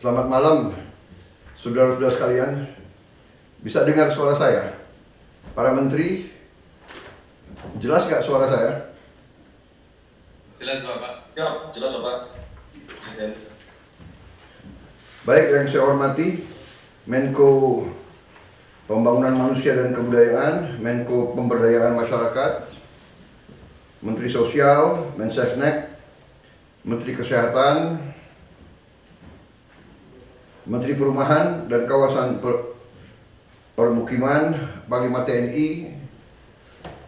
Selamat malam, saudara-saudara sekalian. Bisa dengar suara saya? Para menteri, jelas nggak suara saya? Jelas Bapak. Ya, jelas Bapak. Baik, yang saya hormati Menko Pembangunan Manusia dan Kebudayaan, Menko Pemberdayaan Masyarakat, Menteri Sosial, Mensesnek, Menteri Kesehatan, Menteri Perumahan dan Kawasan Permukiman, Panglima TNI,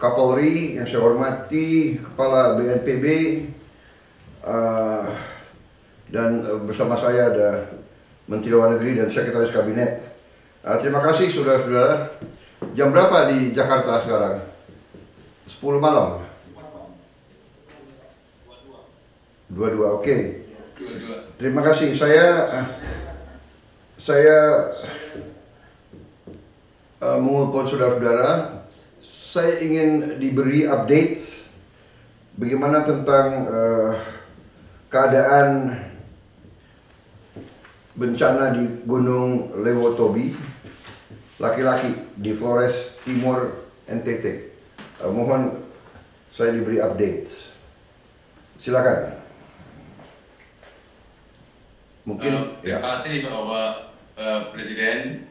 Kapolri yang saya hormati, Kepala BNPB, dan bersama saya ada Menteri Luar Negeri dan Sekretaris Kabinet. Terima kasih saudara-saudara. Jam berapa di Jakarta sekarang? 10 malam? 22, oke. Terima kasih. Saya mengumpulkan saudara-saudara. Saya ingin diberi update bagaimana tentang keadaan bencana di Gunung Lewotobi, laki-laki di Flores Timur NTT. Mohon saya diberi update. Silakan. Mungkin terima kasih Bapak Presiden.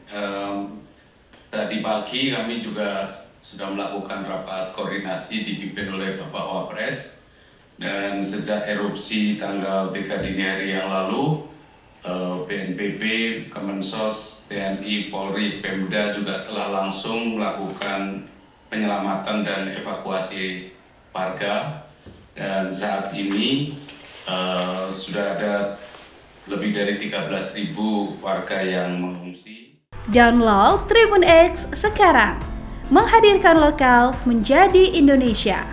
Tadi pagi kami juga sudah melakukan rapat koordinasi dipimpin oleh Bapak Wapres, dan sejak erupsi tanggal 3 dini hari yang lalu, BNPB, Kemensos, TNI, Polri, Pemda juga telah langsung melakukan penyelamatan dan evakuasi warga, dan saat ini sudah ada lebih dari 13.000 warga yang mengungsi. Download Tribun X sekarang, menghadirkan lokal menjadi Indonesia.